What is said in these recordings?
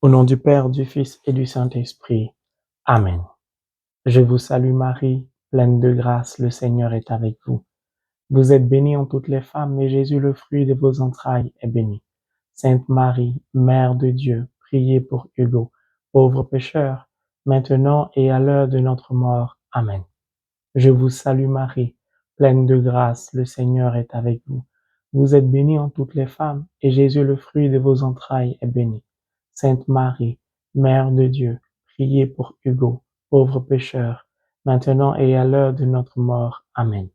Au nom du Père, du Fils et du Saint-Esprit. Amen. Je vous salue Marie, pleine de grâce, le Seigneur est avec vous. Vous êtes bénie en toutes les femmes, et Jésus, le fruit de vos entrailles, est béni. Sainte Marie, Mère de Dieu, priez pour Hugo, pauvre pécheur, maintenant et à l'heure de notre mort. Amen. Je vous salue Marie, pleine de grâce, le Seigneur est avec vous. Vous êtes bénie en toutes les femmes, et Jésus, le fruit de vos entrailles, est béni. Sainte Marie, Mère de Dieu, priez pour Hugo, pauvre pécheur, maintenant et à l'heure de notre mort. Amen.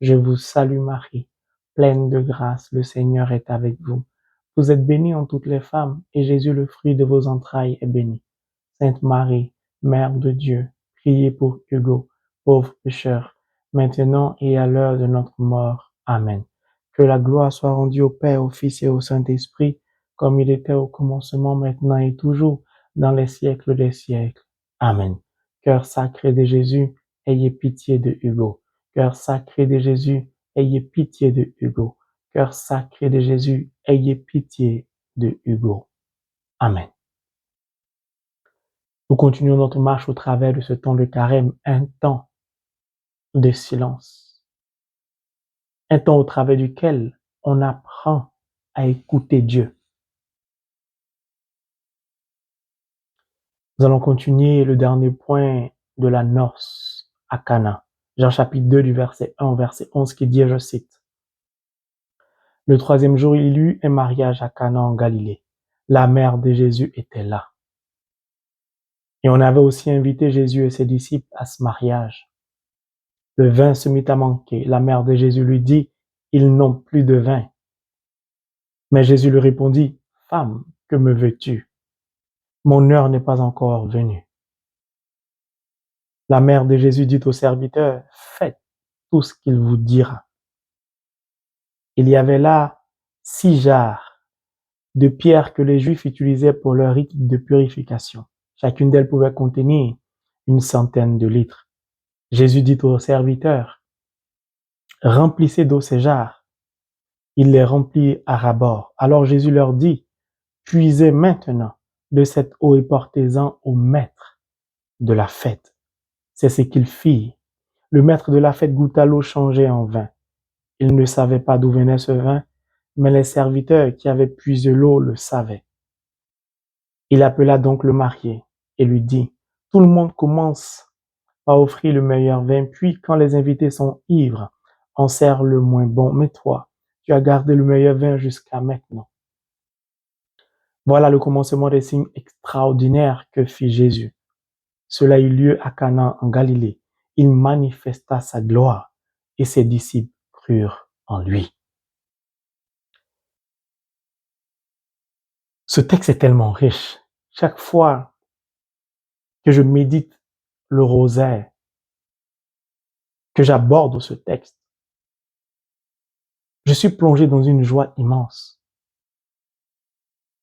Je vous salue Marie, pleine de grâce, le Seigneur est avec vous. Vous êtes bénie en toutes les femmes, et Jésus, le fruit de vos entrailles, est béni. Sainte Marie, Mère de Dieu, priez pour Hugo, pauvre pécheur, maintenant et à l'heure de notre mort. Amen. Que la gloire soit rendue au Père, au Fils et au Saint-Esprit, comme il était au commencement, maintenant et toujours, dans les siècles des siècles. Amen. Cœur sacré de Jésus, ayez pitié de Hugo. Cœur sacré de Jésus, ayez pitié de Hugo. Cœur sacré de Jésus, ayez pitié de Hugo. Amen. Nous continuons notre marche au travers de ce temps de carême, un temps de silence, un temps au travers duquel on apprend à écouter Dieu. Nous allons continuer le dernier point de la noce à Cana. Jean chapitre 2 du verset 1 au verset 11 qui dit, je cite, « Le troisième jour, il y eut un mariage à Cana en Galilée. La mère de Jésus était là. Et on avait aussi invité Jésus et ses disciples à ce mariage. Le vin se mit à manquer. La mère de Jésus lui dit, ils n'ont plus de vin. Mais Jésus lui répondit, femme, que me veux-tu? Mon heure n'est pas encore venue. La mère de Jésus dit au serviteur, faites tout ce qu'il vous dira. Il y avait là 6 jarres de pierre que les Juifs utilisaient pour leur rite de purification. Chacune d'elles pouvait contenir une centaine de litres. Jésus dit au serviteur, remplissez d'eau ces jarres. Il les remplit à ras-bord. Alors Jésus leur dit, puisez maintenant de cette eau et portez-en au maître de la fête. C'est ce qu'ils firent. Le maître de la fête goûta l'eau changée en vin. Il ne savait pas d'où venait ce vin, mais les serviteurs qui avaient puisé l'eau le savaient. Il appela donc le marié et lui dit, tout le monde commence à offrir le meilleur vin, puis quand les invités sont ivres, on sert le moins bon. Mais toi, tu as gardé le meilleur vin jusqu'à maintenant. Voilà le commencement des signes extraordinaires que fit Jésus. Cela eut lieu à Cana en Galilée. Il manifesta sa gloire et ses disciples crurent en lui. Ce texte est tellement riche. Chaque fois que je médite le rosaire, que j'aborde ce texte, je suis plongé dans une joie immense.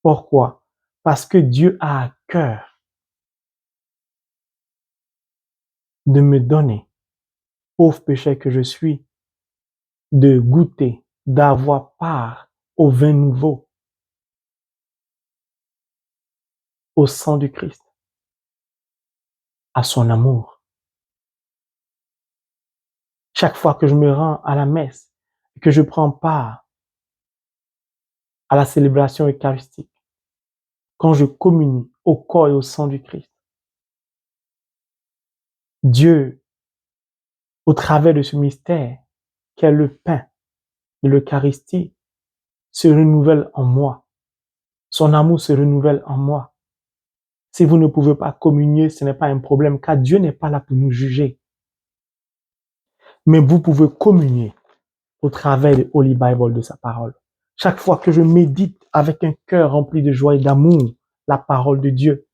Pourquoi? Parce que Dieu a à cœur de me donner, pauvre pécheur que je suis, de goûter, d'avoir part au vin nouveau, au sang du Christ, à son amour. Chaque fois que je me rends à la messe, que je prends part à la célébration eucharistique, quand je communie au corps et au sang du Christ, Dieu, au travers de ce mystère, qu'est le pain de l'Eucharistie, se renouvelle en moi. Son amour se renouvelle en moi. Si vous ne pouvez pas communier, ce n'est pas un problème, car Dieu n'est pas là pour nous juger. Mais vous pouvez communier au travers de Holy Bible, de sa parole. Chaque fois que je médite avec un cœur rempli de joie et d'amour, la parole de Dieu,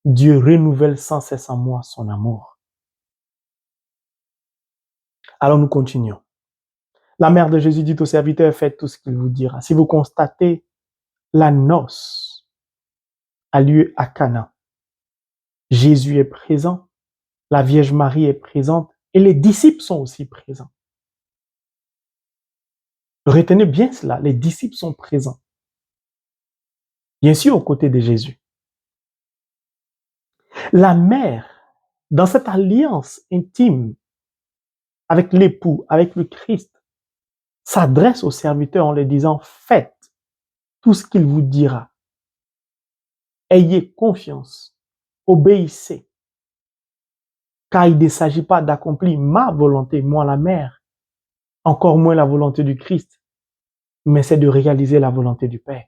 Dieu renouvelle sans cesse en moi son amour. Alors nous continuons. La mère de Jésus dit au serviteur, faites tout ce qu'il vous dira. Si vous constatez, la noce a lieu à Cana. Jésus est présent, la Vierge Marie est présente et les disciples sont aussi présents. Retenez bien cela, les disciples sont présents. Bien sûr, aux côtés de Jésus. La mère, dans cette alliance intime avec l'époux, avec le Christ, s'adresse aux serviteurs en leur disant, faites tout ce qu'il vous dira. Ayez confiance, obéissez, car il ne s'agit pas d'accomplir ma volonté, moi la mère, encore moins la volonté du Christ, mais c'est de réaliser la volonté du Père.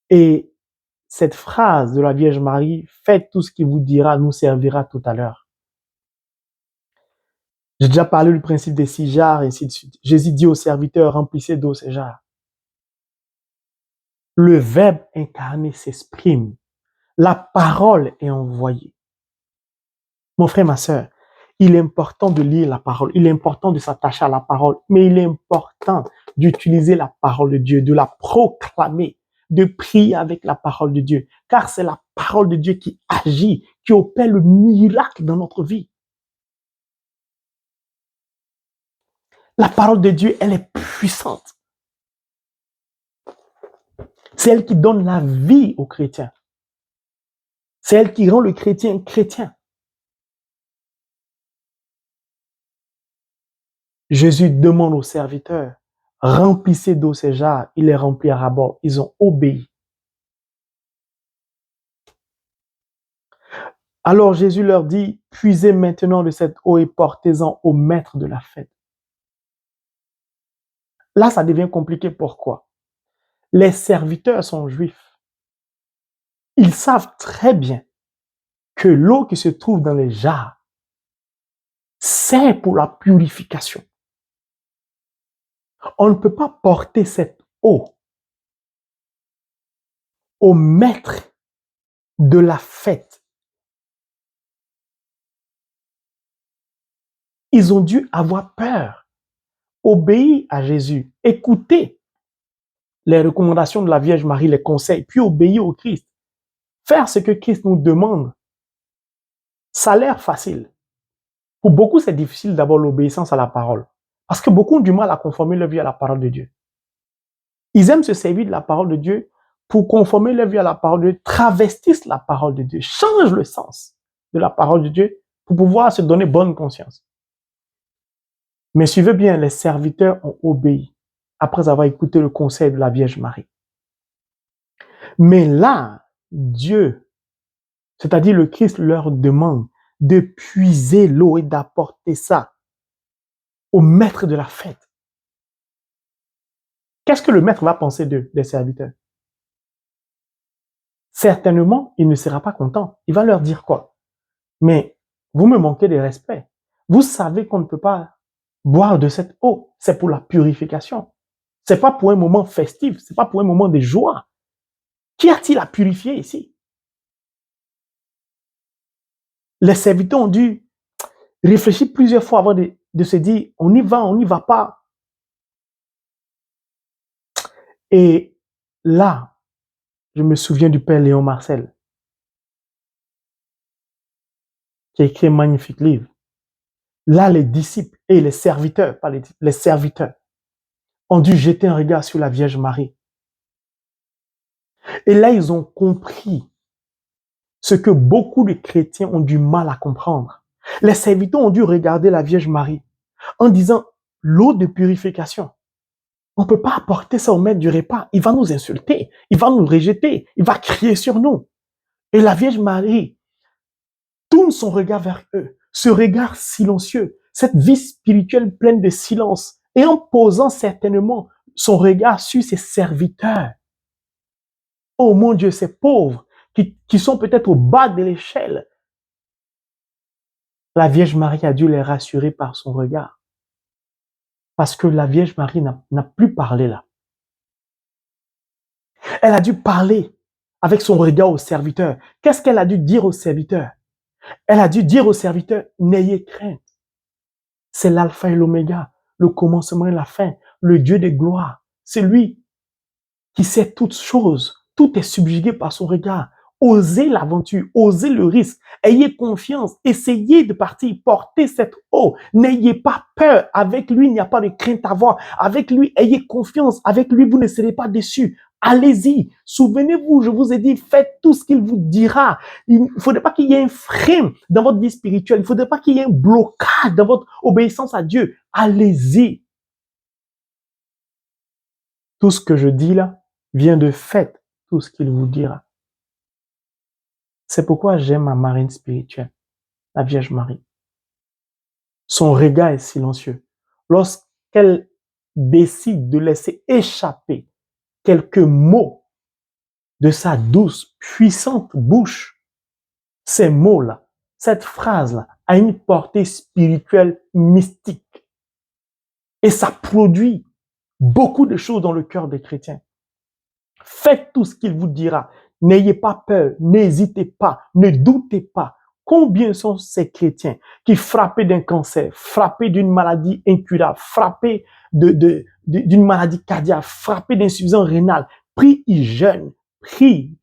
Et cette phrase de la Vierge Marie, faites tout ce qu'il vous dira, nous servira tout à l'heure. J'ai déjà parlé du principe des 6 jarres et ainsi de suite. Jésus dit aux serviteurs, remplissez d'eau ces jarres. Le Verbe incarné s'exprime. La parole est envoyée. Mon frère, ma sœur, il est important de lire la parole, il est important de s'attacher à la parole, mais il est important d'utiliser la parole de Dieu, de la proclamer, de prier avec la parole de Dieu, car c'est la parole de Dieu qui agit, qui opère le miracle dans notre vie. La parole de Dieu, elle est puissante. C'est elle qui donne la vie aux chrétiens. C'est elle qui rend le chrétien chrétien. Jésus demande aux serviteurs, remplissez d'eau ces jarres, il les remplit à ras-bord. Ils ont obéi. Alors Jésus leur dit, puisez maintenant de cette eau et portez-en au maître de la fête. Là, ça devient compliqué. Pourquoi? Les serviteurs sont juifs. Ils savent très bien que l'eau qui se trouve dans les jarres, c'est pour la purification. On ne peut pas porter cette eau au maître de la fête. Ils ont dû avoir peur, obéir à Jésus, écouter les recommandations de la Vierge Marie, les conseils, puis obéir au Christ. Faire ce que Christ nous demande, ça a l'air facile. Pour beaucoup, c'est difficile d'avoir l'obéissance à la parole. Parce que beaucoup ont du mal à conformer leur vie à la parole de Dieu. Ils aiment se servir de la parole de Dieu pour conformer leur vie à la parole de Dieu, travestissent la parole de Dieu, changent le sens de la parole de Dieu pour pouvoir se donner bonne conscience. Mais suivez bien, les serviteurs ont obéi après avoir écouté le conseil de la Vierge Marie. Mais là, Dieu, c'est-à-dire le Christ, leur demande de puiser l'eau et d'apporter ça au maître de la fête. Qu'est-ce que le maître va penser des serviteurs? Certainement, il ne sera pas content. Il va leur dire quoi? Mais vous me manquez de respect. Vous savez qu'on ne peut pas boire de cette eau. C'est pour la purification. C'est pas pour un moment festif. C'est pas pour un moment de joie. Qui a-t-il à purifier ici? Les serviteurs ont dû réfléchir plusieurs fois avant de se dire, on y va, on n'y va pas. Et là, je me souviens du père Léon Marcel, qui a écrit un magnifique livre. Là, les disciples et les serviteurs, pas les serviteurs, ont dû jeter un regard sur la Vierge Marie. Et là, ils ont compris ce que beaucoup de chrétiens ont du mal à comprendre. Les serviteurs ont dû regarder la Vierge Marie en disant, l'eau de purification, on ne peut pas apporter ça au maître du repas. Il va nous insulter, il va nous rejeter, il va crier sur nous. Et la Vierge Marie tourne son regard vers eux, ce regard silencieux, cette vie spirituelle pleine de silence, et en posant certainement son regard sur ses serviteurs. Oh mon Dieu, ces pauvres qui sont peut-être au bas de l'échelle. La Vierge Marie a dû les rassurer par son regard. Parce que la Vierge Marie n'a plus parlé là. Elle a dû parler avec son regard aux serviteurs. Qu'est-ce qu'elle a dû dire aux serviteurs? Elle a dû dire aux serviteurs, n'ayez crainte. C'est l'alpha et l'oméga, le commencement et la fin, le Dieu de gloire. C'est lui qui sait toutes choses. Tout est subjugué par son regard. Osez l'aventure, osez le risque. Ayez confiance, essayez de partir, portez cette eau. N'ayez pas peur. Avec lui, il n'y a pas de crainte à avoir. Avec lui, ayez confiance. Avec lui, vous ne serez pas déçus. allez-y. Souvenez-vous, je vous ai dit, faites tout ce qu'il vous dira. Il ne faudrait pas qu'il y ait un frein dans votre vie spirituelle. Il ne faudrait pas qu'il y ait un blocage dans votre obéissance à Dieu. Allez-y. Tout ce que je dis là vient de fait tout ce qu'il vous dira. C'est pourquoi j'aime ma marraine spirituelle, la Vierge Marie. Son regard est silencieux. Lorsqu'elle décide de laisser échapper quelques mots de sa douce, puissante bouche, ces mots-là, cette phrase-là, a une portée spirituelle mystique. Et ça produit beaucoup de choses dans le cœur des chrétiens. Faites tout ce qu'il vous dira. N'ayez pas peur, n'hésitez pas, ne doutez pas. Combien sont ces chrétiens qui, frappés d'un cancer, frappés d'une maladie incurable, frappés d'une maladie cardiaque, frappés d'insuffisance rénale, prient,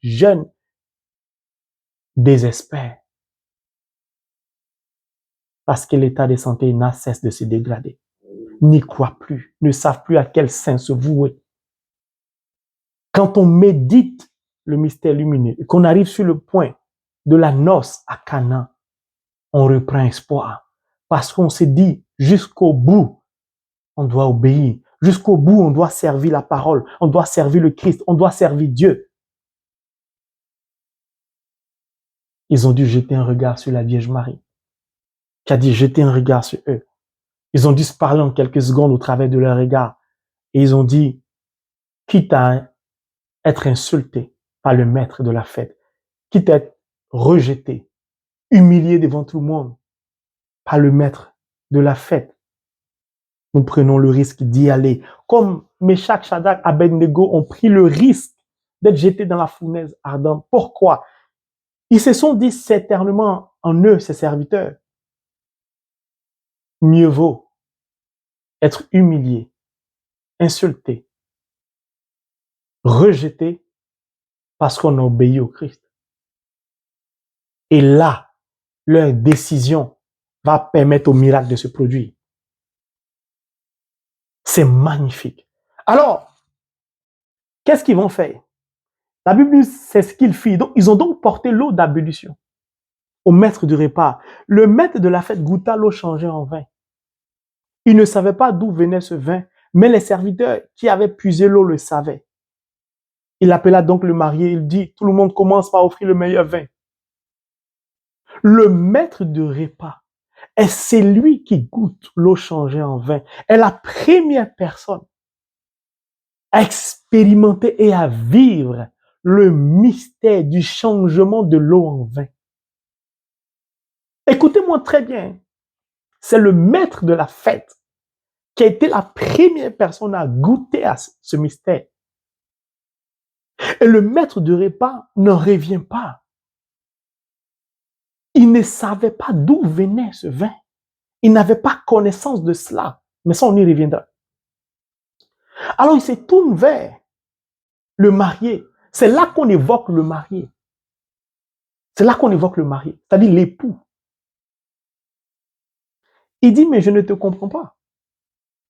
jeûnent, désespèrent. Parce que l'état de santé n'a cesse de se dégrader. N'y croient plus, ne savent plus à quel saint se vouer. Quand on médite le mystère lumineux et qu'on arrive sur le point de la noce à Cana, on reprend espoir. Parce qu'on se dit, jusqu'au bout, on doit obéir. Jusqu'au bout, on doit servir la parole. On doit servir le Christ. On doit servir Dieu. Ils ont dû jeter un regard sur la Vierge Marie, qui a dit jeter un regard sur eux. Ils ont dû se parler en quelques secondes au travers de leur regard. Et ils ont dit, quitte à être insulté par le maître de la fête, quitte à être rejeté, humilié devant tout le monde par le maître de la fête, nous prenons le risque d'y aller. Comme Meshach, Shadrach, Abednego ont pris le risque d'être jetés dans la fournaise ardente. Pourquoi? Ils se sont dit certainement en eux, ces serviteurs, mieux vaut être humilié, insulté, rejeté parce qu'on a obéi au Christ. Et là, leur décision va permettre au miracle de se produire. C'est magnifique. Alors, qu'est-ce qu'ils vont faire? La Bible, c'est ce qu'ils firent. Donc, ils ont donc porté l'eau d'ablution au maître du repas. Le maître de la fête goûta l'eau changée en vin. Il ne savait pas d'où venait ce vin, mais les serviteurs qui avaient puisé l'eau le savaient. Il appela donc le marié, il dit, tout le monde commence par offrir le meilleur vin. Le maître de repas est celui qui goûte l'eau changée en vin, est la première personne à expérimenter et à vivre le mystère du changement de l'eau en vin. Écoutez-moi très bien, c'est le maître de la fête qui a été la première personne à goûter à ce mystère. Et le maître de repas n'en revient pas. Il ne savait pas d'où venait ce vin. Il n'avait pas connaissance de cela. Mais ça, on y reviendra. Alors, il se tourne vers le marié. C'est là qu'on évoque le marié. C'est là qu'on évoque le marié, c'est-à-dire l'époux. Il dit, mais je ne te comprends pas.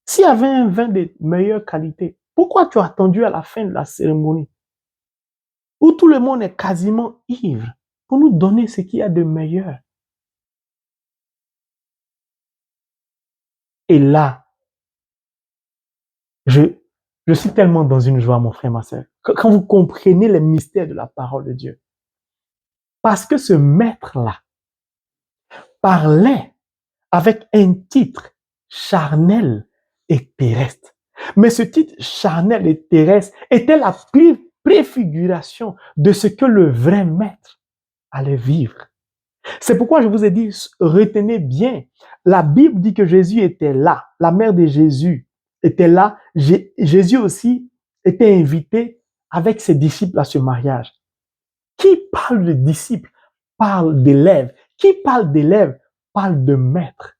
S'il y avait un vin de meilleure qualité, pourquoi tu as attendu à la fin de la cérémonie, où tout le monde est quasiment ivre, pour nous donner ce qu'il y a de meilleur? Et là, je suis tellement dans une joie, mon frère, ma soeur, quand vous comprenez les mystères de la parole de Dieu. Parce que ce maître-là parlait avec un titre charnel et terrestre. Mais ce titre charnel et terrestre était la préfiguration de ce que le vrai maître allait vivre. C'est pourquoi je vous ai dit, retenez bien, la Bible dit que Jésus était là, la mère de Jésus était là, Jésus aussi était invité avec ses disciples à ce mariage. Qui parle de disciples parle d'élèves. Qui parle d'élèves parle de maître.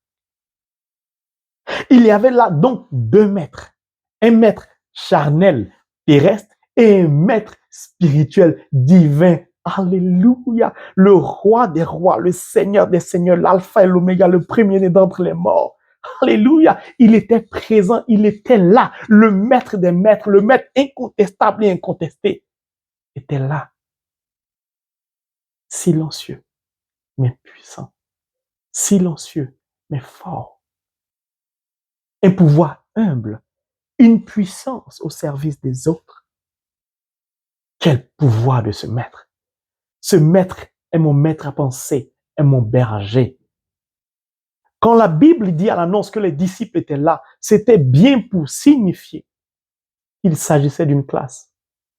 Il y avait là donc deux maîtres. Un maître charnel, terrestre, et un maître spirituel, divin. Alléluia. Le roi des rois, le seigneur des seigneurs, l'alpha et l'oméga, le premier-né d'entre les morts. Alléluia. Il était présent, il était là. Le maître des maîtres, le maître incontestable et incontesté était là. Silencieux, mais puissant. Silencieux, mais fort. Un pouvoir humble, une puissance au service des autres. Quel pouvoir de ce maître. Ce maître est mon maître à penser, est mon berger. Quand la Bible dit à l'annonce que les disciples étaient là, c'était bien pour signifier qu'il s'agissait d'une classe.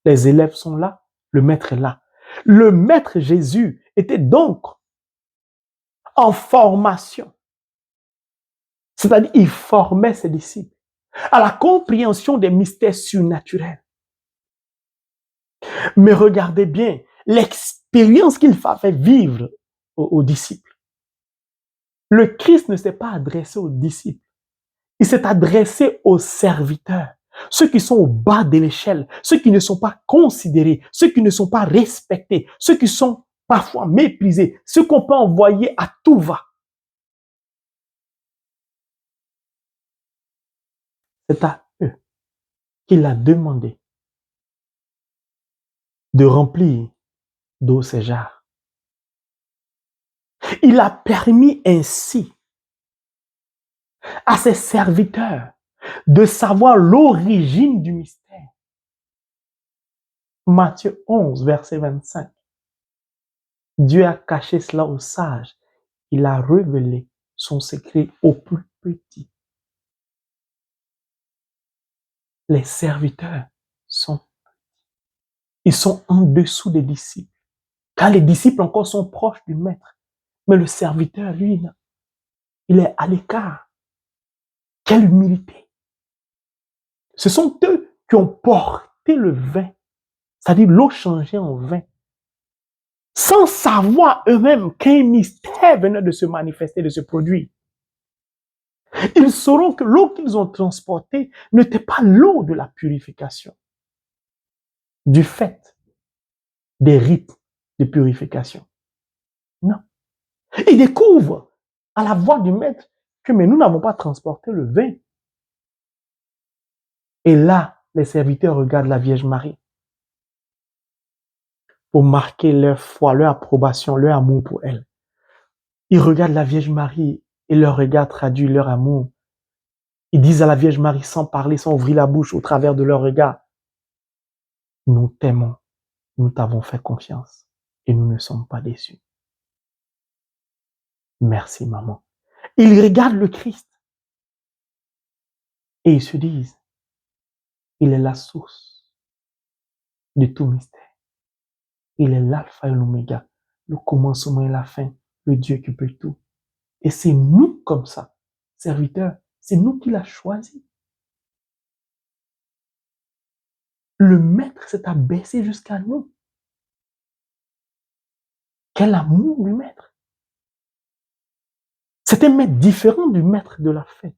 Les élèves sont là, le maître est là. Le maître Jésus était donc en formation. C'est-à-dire, il formait ses disciples à la compréhension des mystères surnaturels. Mais regardez bien l'expérience qu'il fait vivre aux disciples. Le Christ ne s'est pas adressé aux disciples. Il s'est adressé aux serviteurs, ceux qui sont au bas de l'échelle, ceux qui ne sont pas considérés, ceux qui ne sont pas respectés, ceux qui sont parfois méprisés, ceux qu'on peut envoyer à tout va. C'est à eux qu'il a demandé de remplir d'eau ces jarres. Il a permis ainsi à ses serviteurs de savoir l'origine du mystère. Matthieu 11, verset 25. Dieu a caché cela aux sages. Il a révélé son secret aux plus petits. Les serviteurs ils sont en dessous des disciples. Car les disciples encore sont proches du maître. Mais le serviteur, lui, il est à l'écart. Quelle humilité. Ce sont eux qui ont porté le vin, c'est-à-dire l'eau changée en vin, sans savoir eux-mêmes qu'un mystère venait de se manifester, de se produire. Ils sauront que l'eau qu'ils ont transportée n'était pas l'eau de la purification, du fait des rites de purification. Non. Ils découvrent à la voix du maître que mais nous n'avons pas transporté le vin. Et là, les serviteurs regardent la Vierge Marie pour marquer leur foi, leur approbation, leur amour pour elle. Ils regardent la Vierge Marie et leur regard traduit leur amour. Ils disent à la Vierge Marie sans parler, sans ouvrir la bouche au travers de leur regard, nous t'aimons, nous t'avons fait confiance et nous ne sommes pas déçus. Merci maman. Ils regardent le Christ et ils se disent, il est la source de tout mystère. Il est l'alpha et l'oméga, le commencement et la fin, le Dieu qui peut tout. Et c'est nous comme ça, serviteurs, c'est nous qui l'a choisi. Le maître s'est abaissé jusqu'à nous. Quel amour du maître. C'est un maître différent du maître de la fête.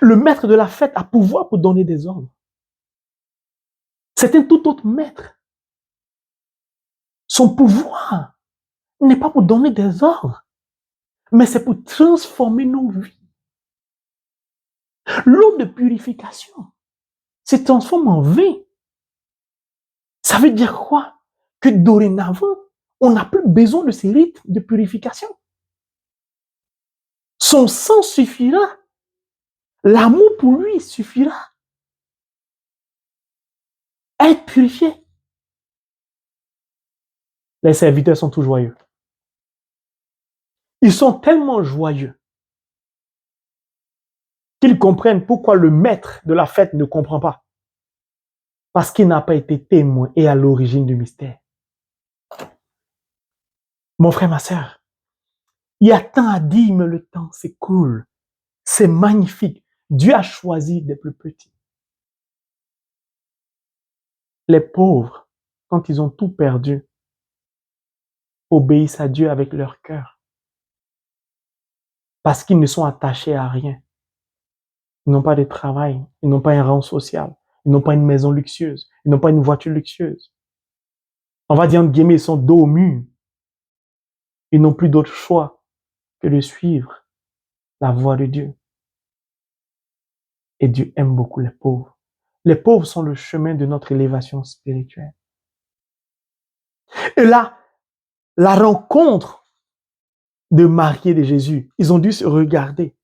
Le maître de la fête a pouvoir pour donner des ordres. C'est un tout autre maître. Son pouvoir n'est pas pour donner des ordres, mais c'est pour transformer nos vies. L'eau de purification se transforme en vin. Ça veut dire quoi? Que dorénavant, on n'a plus besoin de ces rites de purification. Son sang suffira. L'amour pour lui suffira à être purifié. Les serviteurs sont tout joyeux. Ils sont tellement joyeux qu'ils comprennent pourquoi le maître de la fête ne comprend pas. Parce qu'il n'a pas été témoin et à l'origine du mystère. Mon frère, ma sœur, il y a tant à dire, mais le temps s'écoule. C'est magnifique. Dieu a choisi des plus petits. Les pauvres, quand ils ont tout perdu, obéissent à Dieu avec leur cœur. Parce qu'ils ne sont attachés à rien. Ils n'ont pas de travail, ils n'ont pas un rang social, ils n'ont pas une maison luxueuse, ils n'ont pas une voiture luxueuse. On va dire, entre guillemets, ils sont dos au mur. Ils n'ont plus d'autre choix que de suivre la voie de Dieu. Et Dieu aime beaucoup les pauvres. Les pauvres sont le chemin de notre élévation spirituelle. Et là, la rencontre de Marie et de Jésus, ils ont dû se regarder.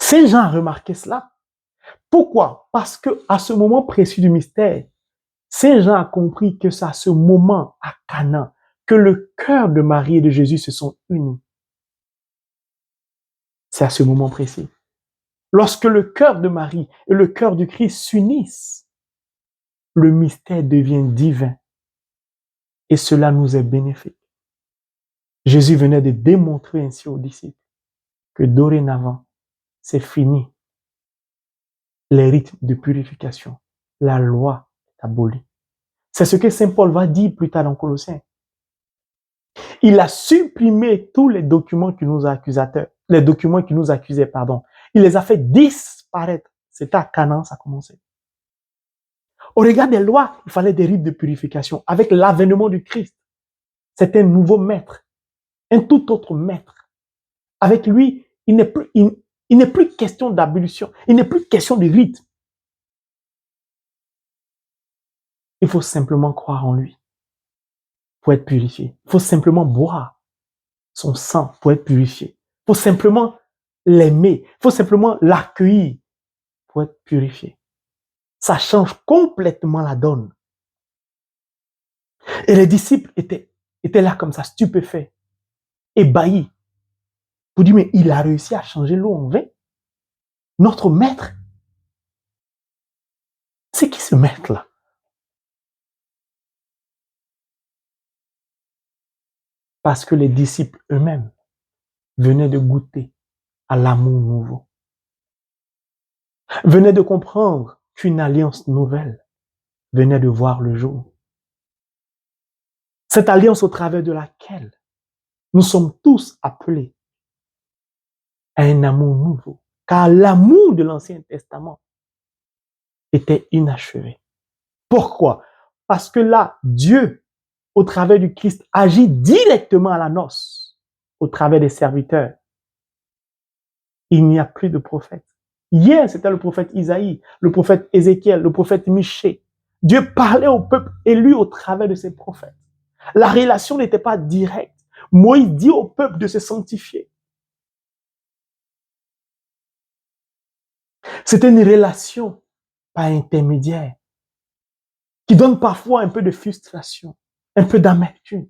Saint Jean a remarqué cela. Pourquoi? Parce que à ce moment précis du mystère, Saint Jean a compris que c'est à ce moment, à Cana, que le cœur de Marie et de Jésus se sont unis. C'est à ce moment précis. Lorsque le cœur de Marie et le cœur du Christ s'unissent, le mystère devient divin. Et cela nous est bénéfique. Jésus venait de démontrer ainsi aux disciples que dorénavant, c'est fini. Les rites de purification, la loi est abolie. C'est ce que Saint Paul va dire plus tard dans Colossiens. Il a supprimé tous les documents qui nous accusateurs, les documents qui nous accusaient, pardon. Il les a fait disparaître. C'était à Canaan, ça a commencé. Au regard des lois, il fallait des rites de purification. Avec l'avènement du Christ, c'est un nouveau maître, un tout autre maître. Avec lui, il n'est plus question d'abolition, il n'est plus question de rite. Il faut simplement croire en lui pour être purifié. Il faut simplement boire son sang pour être purifié. Il faut simplement l'aimer. Il faut simplement l'accueillir pour être purifié. Ça change complètement la donne. Et les disciples étaient là comme ça, stupéfaits, ébahis. Pour dire, mais il a réussi à changer l'eau en vin. Notre maître, c'est qui ce maître-là? Parce que les disciples eux-mêmes venaient de goûter à l'amour nouveau. Venaient de comprendre qu'une alliance nouvelle venait de voir le jour. Cette alliance au travers de laquelle nous sommes tous appelés à un amour nouveau. Car l'amour de l'Ancien Testament était inachevé. Pourquoi? Parce que là, Dieu, au travers du Christ, agit directement à la noce, au travers des serviteurs. Il n'y a plus de prophètes. Hier, c'était le prophète Isaïe, le prophète Ézéchiel, le prophète Michée. Dieu parlait au peuple élu au travers de ses prophètes. La relation n'était pas directe. Moïse dit au peuple de se sanctifier. C'était une relation pas intermédiaire qui donne parfois un peu de frustration, un peu d'amertume.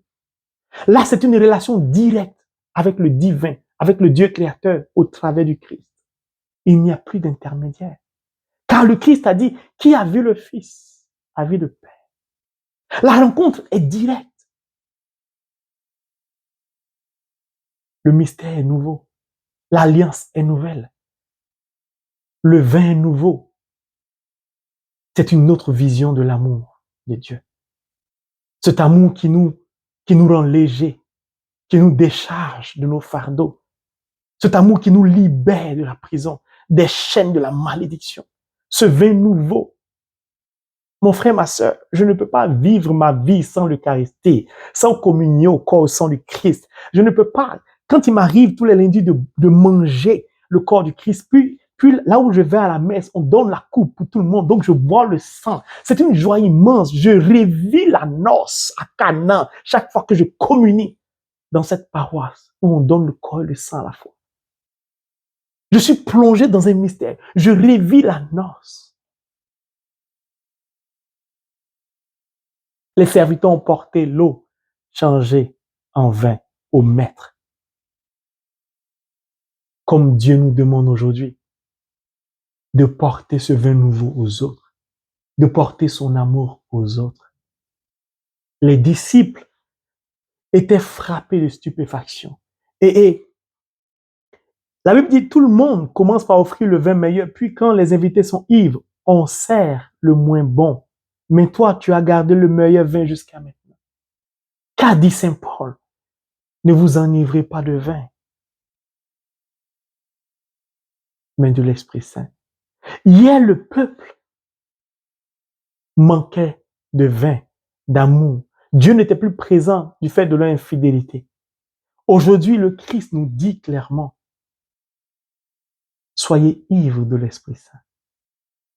Là, c'est une relation directe avec le divin, avec le Dieu créateur au travers du Christ. Il n'y a plus d'intermédiaire. Car le Christ a dit, qui a vu le Fils a vu le Père. La rencontre est directe. Le mystère est nouveau. L'alliance est nouvelle. Le vin est nouveau. C'est une autre vision de l'amour de Dieu. Cet amour qui nous rend légers, qui nous décharge de nos fardeaux. Cet amour qui nous libère de la prison, des chaînes de la malédiction. Ce vin nouveau. Mon frère, ma sœur, je ne peux pas vivre ma vie sans l'Eucharistie, sans communion au corps, au sang du Christ. Je ne peux pas, quand il m'arrive tous les lundis de manger le corps du Christ, puis là où je vais à la messe, on donne la coupe pour tout le monde, donc je bois le sang. C'est une joie immense. Je revis la noce à Canaan chaque fois que je communie dans cette paroisse où on donne le corps et le sang à la fois. Je suis plongé dans un mystère. Je revis la noce. Les serviteurs ont porté l'eau changée en vin au maître. Comme Dieu nous demande aujourd'hui de porter ce vin nouveau aux autres, de porter son amour aux autres. Les disciples étaient frappés de stupéfaction. Et la Bible dit, tout le monde commence par offrir le vin meilleur, puis quand les invités sont ivres, on sert le moins bon. Mais toi, tu as gardé le meilleur vin jusqu'à maintenant. Qu'a dit Saint Paul? Ne vous enivrez pas de vin, mais de l'Esprit Saint. Hier, le peuple manquait de vin, d'amour. Dieu n'était plus présent du fait de leur infidélité. Aujourd'hui, le Christ nous dit clairement, soyez ivres de l'Esprit Saint.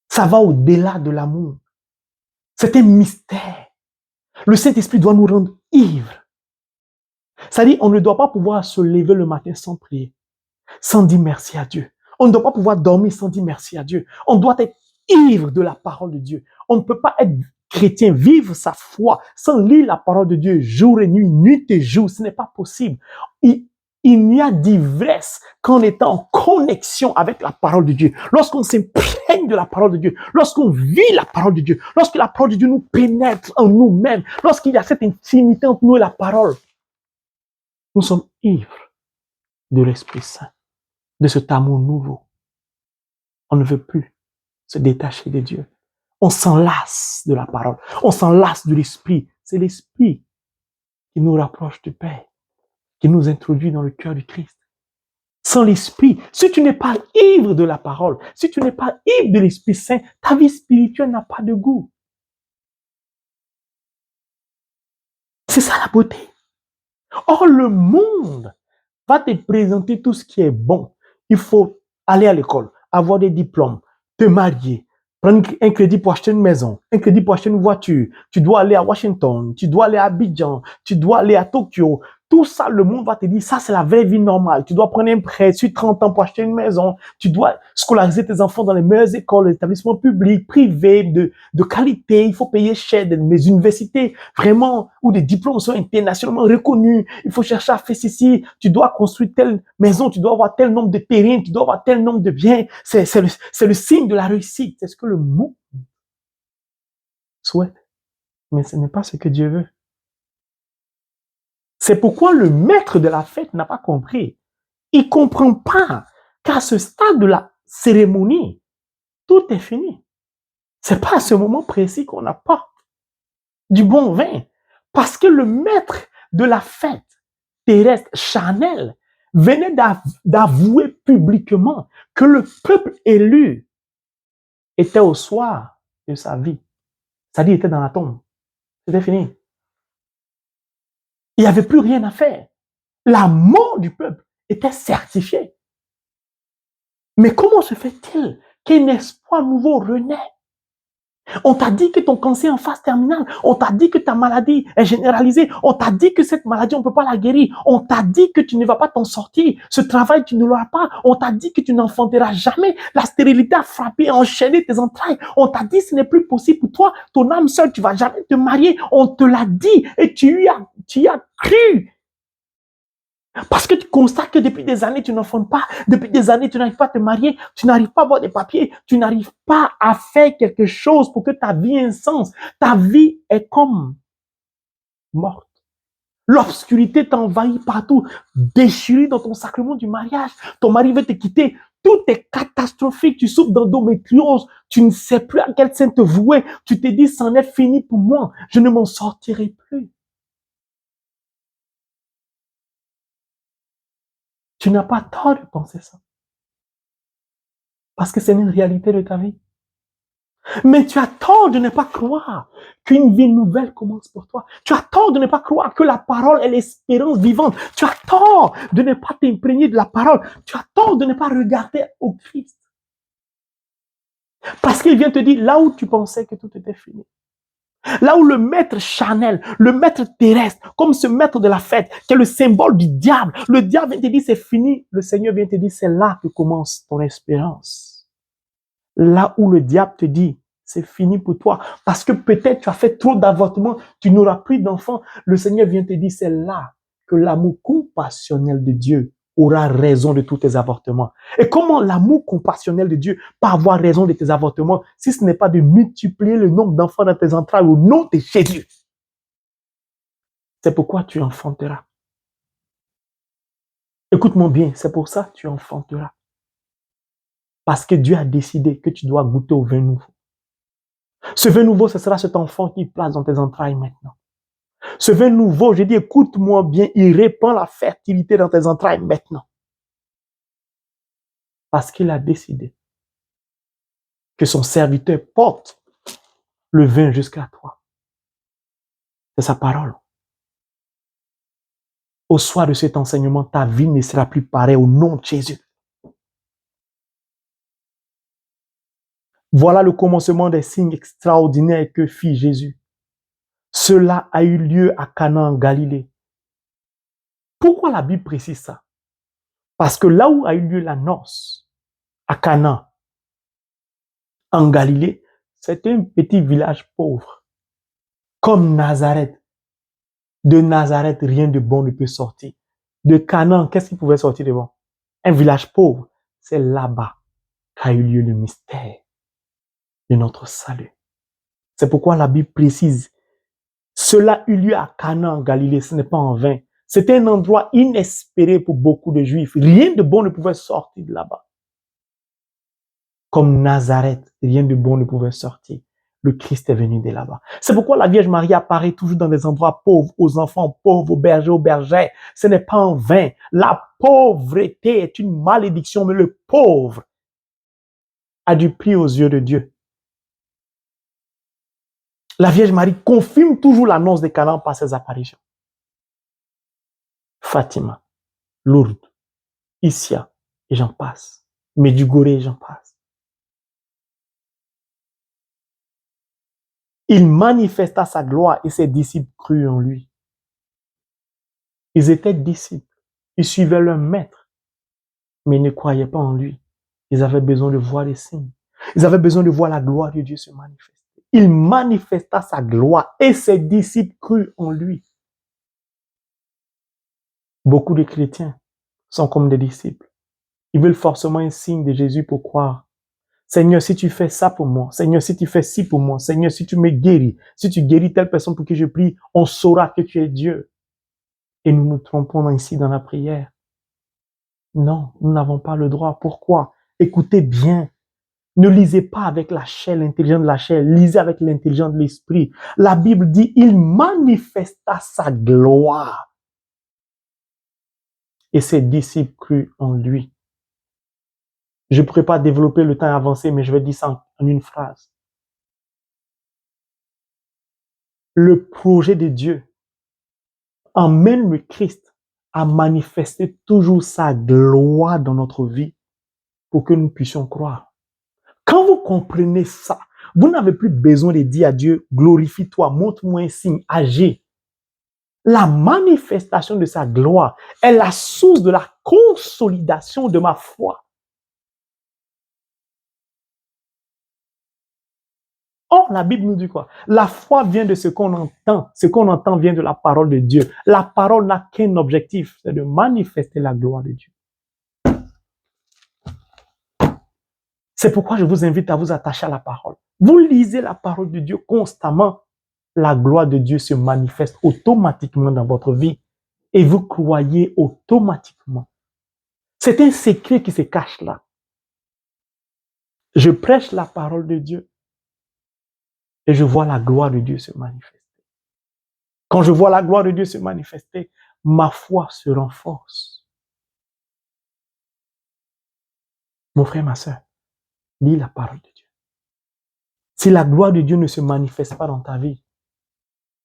Ça va au-delà de l'amour. C'est un mystère. Le Saint-Esprit doit nous rendre ivres. C'est-à-dire, on ne doit pas pouvoir se lever le matin sans prier, sans dire merci à Dieu. On ne doit pas pouvoir dormir sans dire merci à Dieu. On doit être ivre de la parole de Dieu. On ne peut pas être chrétien, vivre sa foi sans lire la parole de Dieu jour et nuit, nuit et jour. Ce n'est pas possible. Il n'y a d'ivresse qu'en étant en connexion avec la parole de Dieu. Lorsqu'on s'imprègne de la parole de Dieu, lorsqu'on vit la parole de Dieu, lorsque la parole de Dieu nous pénètre en nous-mêmes, lorsqu'il y a cette intimité entre nous et la parole, nous sommes ivres de l'Esprit Saint, de cet amour nouveau. On ne veut plus se détacher de Dieu. On s'enlace de la parole. On s'enlace de l'Esprit. C'est l'Esprit qui nous rapproche du Père, qui nous introduit dans le cœur du Christ. Sans l'Esprit, si tu n'es pas ivre de la parole, si tu n'es pas ivre de l'Esprit Saint, ta vie spirituelle n'a pas de goût. C'est ça la beauté. Or, le monde va te présenter tout ce qui est bon. Il faut aller à l'école, avoir des diplômes, te marier, prendre un crédit pour acheter une maison, un crédit pour acheter une voiture. Tu dois aller à Washington, tu dois aller à Abidjan, tu dois aller à Tokyo. Tout ça, le monde va te dire, ça c'est la vraie vie normale. Tu dois prendre un prêt sur 30 ans pour acheter une maison. Tu dois scolariser tes enfants dans les meilleures écoles, les établissements publics, privés, de qualité. Il faut payer cher dans les universités, vraiment, où des diplômes sont internationalement reconnus. Il faut chercher à faire ceci. Tu dois construire telle maison, tu dois avoir tel nombre de terrains, tu dois avoir tel nombre de biens. C'est le signe de la réussite. C'est ce que le monde souhaite. Mais ce n'est pas ce que Dieu veut. C'est pourquoi le maître de la fête n'a pas compris. Il ne comprend pas qu'à ce stade de la cérémonie, tout est fini. C'est pas à ce moment précis qu'on apporte du bon vin. Parce que le maître de la fête terrestre, charnelle, venait d'avouer publiquement que le peuple élu était au soir de sa vie. C'est-à-dire, il était dans la tombe. C'était fini. Il n'y avait plus rien à faire. La mort du peuple était certifiée. Mais comment se fait-il qu'un espoir nouveau renaît? On t'a dit que ton cancer est en phase terminale. On t'a dit que ta maladie est généralisée. On t'a dit que cette maladie, on ne peut pas la guérir. On t'a dit que tu ne vas pas t'en sortir. Ce travail, tu ne l'auras pas. On t'a dit que tu n'enfanteras jamais. La stérilité a frappé, enchaîné tes entrailles. On t'a dit que ce n'est plus possible pour toi. Ton âme seule, tu ne vas jamais te marier. On te l'a dit et tu y as cru. Parce que tu constates que depuis des années, tu n'enfantes pas. Depuis des années, tu n'arrives pas à te marier. Tu n'arrives pas à avoir des papiers. Tu n'arrives pas à faire quelque chose pour que ta vie ait un sens. Ta vie est comme morte. L'obscurité t'envahit partout. Déchiré dans ton sacrement du mariage. Ton mari veut te quitter. Tout est catastrophique. Tu souffres d'endométriose. Tu ne sais plus à quel sein te vouer. Tu te dis, c'en est fini pour moi. Je ne m'en sortirai plus. Tu n'as pas tort de penser ça. Parce que c'est une réalité de ta vie. Mais tu as tort de ne pas croire qu'une vie nouvelle commence pour toi. Tu as tort de ne pas croire que la parole est l'espérance vivante. Tu as tort de ne pas t'imprégner de la parole. Tu as tort de ne pas regarder au Christ. Parce qu'il vient te dire là où tu pensais que tout était fini. Là où le maître charnel, le maître terrestre, comme ce maître de la fête, qui est le symbole du diable, le diable vient te dire c'est fini. Le Seigneur vient te dire c'est là que commence ton espérance. Là où le diable te dit c'est fini pour toi. Parce que peut-être tu as fait trop d'avortements, tu n'auras plus d'enfants. Le Seigneur vient te dire, c'est là que l'amour compassionnel de Dieu aura raison de tous tes avortements. Et comment l'amour compassionnel de Dieu peut avoir raison de tes avortements si ce n'est pas de multiplier le nombre d'enfants dans tes entrailles au nom de Jésus? C'est pourquoi tu enfanteras. Écoute-moi bien, c'est pour ça que tu enfanteras. Parce que Dieu a décidé que tu dois goûter au vin nouveau. Ce vin nouveau, ce sera cet enfant qui place dans tes entrailles maintenant. Ce vin nouveau, je dis, écoute-moi bien, il répand la fertilité dans tes entrailles maintenant. Parce qu'il a décidé que son serviteur porte le vin jusqu'à toi. C'est sa parole. Au soir de cet enseignement, ta vie ne sera plus pareille au nom de Jésus. Voilà le commencement des signes extraordinaires que fit Jésus. Cela a eu lieu à Cana en Galilée. Pourquoi la Bible précise ça? Parce que là où a eu lieu la noce, à Cana, en Galilée, c'était un petit village pauvre, comme Nazareth. De Nazareth, rien de bon ne peut sortir. De Canaan, qu'est-ce qui pouvait sortir de bon? Un village pauvre. C'est là-bas qu'a eu lieu le mystère de notre salut. C'est pourquoi la Bible précise, cela eut lieu à Cana en Galilée, ce n'est pas en vain. C'était un endroit inespéré pour beaucoup de Juifs. Rien de bon ne pouvait sortir de là-bas. Comme Nazareth, rien de bon ne pouvait sortir. Le Christ est venu de là-bas. C'est pourquoi la Vierge Marie apparaît toujours dans des endroits pauvres, aux enfants pauvres, aux bergers, aux bergères. Ce n'est pas en vain. La pauvreté est une malédiction, mais le pauvre a du prix aux yeux de Dieu. La Vierge Marie confirme toujours l'annonce des Canaan par ses apparitions. Fatima, Lourdes, Issia, et j'en passe. Medjugorje, j'en passe. Il manifesta sa gloire et ses disciples crurent en lui. Ils étaient disciples. Ils suivaient leur maître, mais ils ne croyaient pas en lui. Ils avaient besoin de voir les signes. Ils avaient besoin de voir la gloire de Dieu se manifester. Il manifesta sa gloire et ses disciples crurent en lui. Beaucoup de chrétiens sont comme des disciples. Ils veulent forcément un signe de Jésus pour croire. Seigneur, si tu fais ça pour moi, Seigneur, si tu fais ci pour moi, Seigneur, si tu me guéris, si tu guéris telle personne pour qui je prie, on saura que tu es Dieu. Et nous nous trompons ainsi dans la prière. Non, nous n'avons pas le droit. Pourquoi? Écoutez bien. Ne lisez pas avec la chair, l'intelligence de la chair. Lisez avec l'intelligence de l'esprit. La Bible dit, il manifesta sa gloire. Et ses disciples crurent en lui. Je ne pourrais pas développer le temps avancé, mais je vais dire ça en une phrase. Le projet de Dieu emmène le Christ à manifester toujours sa gloire dans notre vie pour que nous puissions croire. Quand vous comprenez ça, vous n'avez plus besoin de dire à Dieu, glorifie-toi, montre-moi un signe, agis. La manifestation de sa gloire est la source de la consolidation de ma foi. Or, la Bible nous dit quoi? La foi vient de ce qu'on entend. Ce qu'on entend vient de la parole de Dieu. La parole n'a qu'un objectif, c'est de manifester la gloire de Dieu. C'est pourquoi je vous invite à vous attacher à la parole. Vous lisez la parole de Dieu constamment. La gloire de Dieu se manifeste automatiquement dans votre vie et vous croyez automatiquement. C'est un secret qui se cache là. Je prêche la parole de Dieu et je vois la gloire de Dieu se manifester. Quand je vois la gloire de Dieu se manifester, ma foi se renforce. Mon frère, ma soeur, lis la parole de Dieu. Si la gloire de Dieu ne se manifeste pas dans ta vie,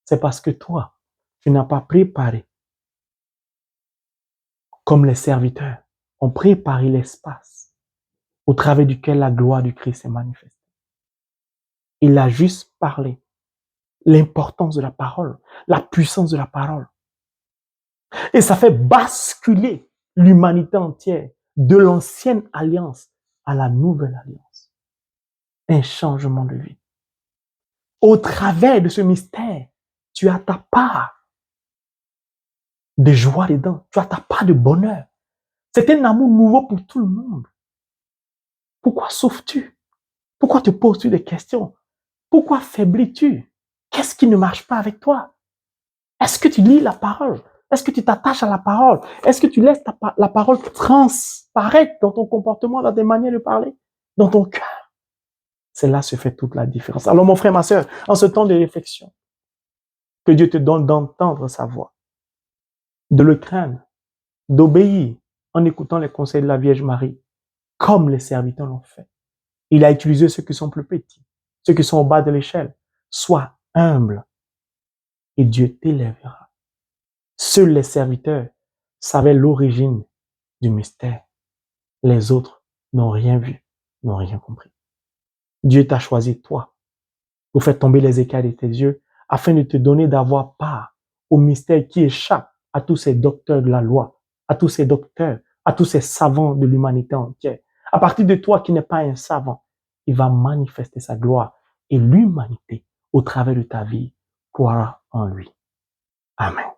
c'est parce que toi, tu n'as pas préparé comme les serviteurs ont préparé l'espace au travers duquel la gloire du Christ s'est manifestée. Il a juste parlé. L'importance de la parole, la puissance de la parole. Et ça fait basculer l'humanité entière de l'ancienne alliance à la nouvelle alliance. Un changement de vie. Au travers de ce mystère, tu as ta part de joie dedans. Tu as ta part de bonheur. C'est un amour nouveau pour tout le monde. Pourquoi souffres-tu? Pourquoi te poses-tu des questions? Pourquoi faiblis-tu? Qu'est-ce qui ne marche pas avec toi? Est-ce que tu lis la parole? Est-ce que tu t'attaches à la parole? Est-ce que tu laisses la parole transparaître dans ton comportement, dans tes manières de parler, dans ton cœur? C'est là que se fait toute la différence. Alors mon frère, ma soeur, en ce temps de réflexion, que Dieu te donne d'entendre sa voix, de le craindre, d'obéir en écoutant les conseils de la Vierge Marie, comme les serviteurs l'ont fait. Il a utilisé ceux qui sont plus petits, ceux qui sont au bas de l'échelle. Sois humble et Dieu t'élèvera. Seuls les serviteurs savait l'origine du mystère. Les autres n'ont rien vu, n'ont rien compris. Dieu t'a choisi, toi, pour faire tomber les écailles de tes yeux, afin de te donner d'avoir part au mystère qui échappe à tous ces docteurs de la loi, à tous ces docteurs, à tous ces savants de l'humanité entière. À partir de toi qui n'es pas un savant, il va manifester sa gloire et l'humanité, au travers de ta vie, croira en lui. Amen.